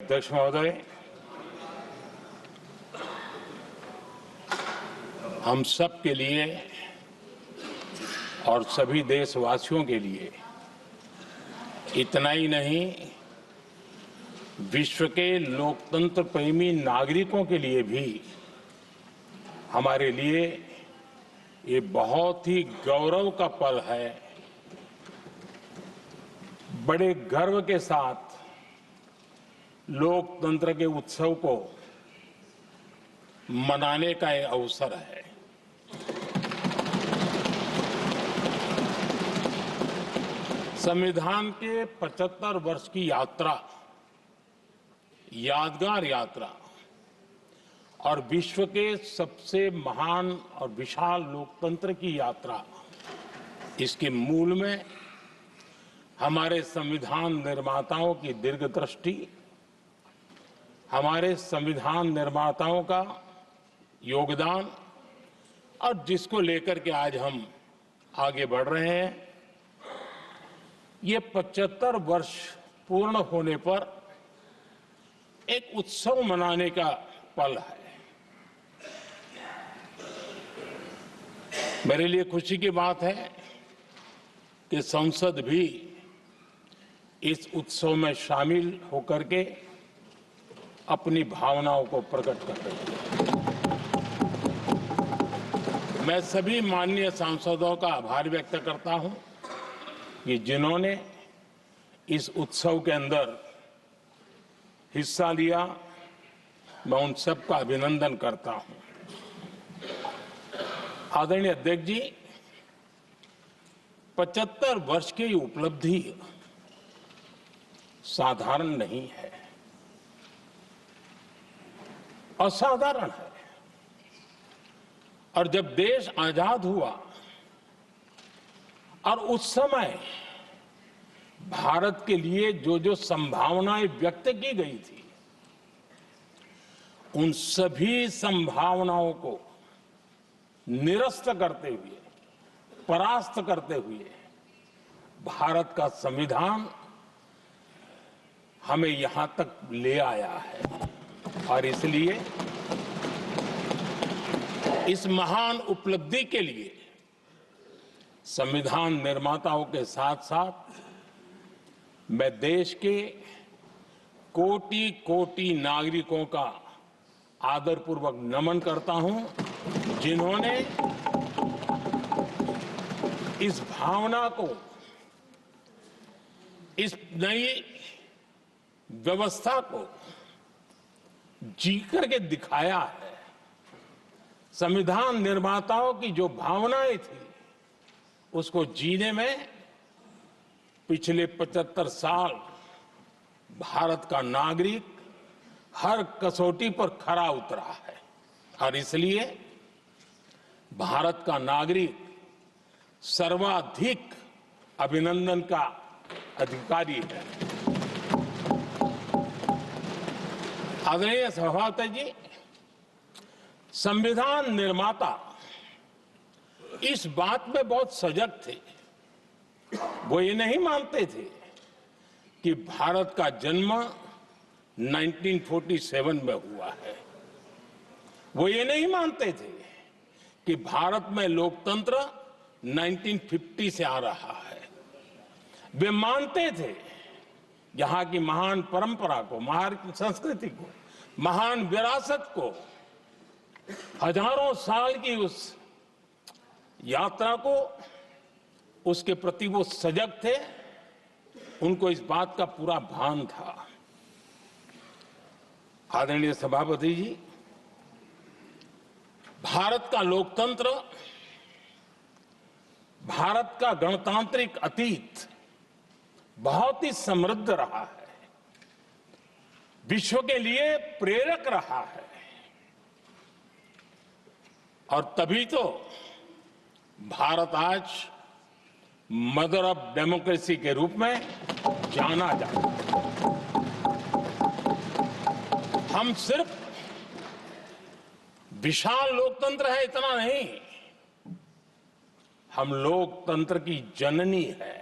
अध्यक्ष महोदय, हम सब के लिए और सभी देशवासियों के लिए इतना ही नहीं, विश्व के लोकतंत्र प्रेमी नागरिकों के लिए भी हमारे लिए ये बहुत ही गौरव का पल है। बड़े गर्व के साथ लोकतंत्र के उत्सव को मनाने का ये अवसर है। संविधान के 75 वर्ष की यात्रा, यादगार यात्रा और विश्व के सबसे महान और विशाल लोकतंत्र की यात्रा, इसके मूल में हमारे संविधान निर्माताओं की दीर्घदृष्टि, हमारे संविधान निर्माताओं का योगदान और जिसको लेकर के आज हम आगे बढ़ रहे हैं, ये 75 वर्ष पूर्ण होने पर एक उत्सव मनाने का पल है। मेरे लिए खुशी की बात है कि संसद भी इस उत्सव में शामिल होकर के अपनी भावनाओं को प्रकट कर रही है। मैं सभी माननीय सांसदों का आभार व्यक्त करता हूं कि जिन्होंने इस उत्सव के अंदर हिस्सा लिया। मैं उन सबका अभिनंदन करता हूं। आदरणीय अध्यक्ष जी, 75 वर्ष की उपलब्धि साधारण नहीं है, असाधारण है। और जब देश आजाद हुआ और उस समय भारत के लिए जो जो संभावनाएं व्यक्त की गई थी, उन सभी संभावनाओं को निरस्त करते हुए, परास्त करते हुए भारत का संविधान हमें यहां तक ले आया है। और इसलिए इस महान उपलब्धि के लिए संविधान निर्माताओं के साथ साथ मैं देश के कोटि कोटि नागरिकों का आदरपूर्वक नमन करता हूं, जिन्होंने इस भावना को, इस नई व्यवस्था को जी करके दिखाया है। संविधान निर्माताओं की जो भावनाएं थी, उसको जीने में पिछले 75 साल भारत का नागरिक हर कसौटी पर खरा उतरा है। और इसलिए भारत का नागरिक सर्वाधिक अभिनंदन का अधिकारी है। आदरणीय सभापति जी, संविधान निर्माता इस बात में बहुत सजग थे। वो ये नहीं मानते थे कि भारत का जन्म 1947 में हुआ है। वो ये नहीं मानते थे कि भारत में लोकतंत्र 1950 से आ रहा है। वे मानते थे यहां की महान परंपरा को, महान संस्कृति को, महान विरासत को, हजारों साल की उस यात्रा को, उसके प्रति वो सजग थे। उनको इस बात का पूरा भान था। आदरणीय सभापति जी, भारत का लोकतंत्र, भारत का गणतांत्रिक अतीत बहुत ही समृद्ध रहा है, विश्व के लिए प्रेरक रहा है। और तभी तो भारत आज मदर ऑफ डेमोक्रेसी के रूप में जाना जाता है। हम सिर्फ विशाल लोकतंत्र है इतना नहीं, हम लोकतंत्र की जननी है।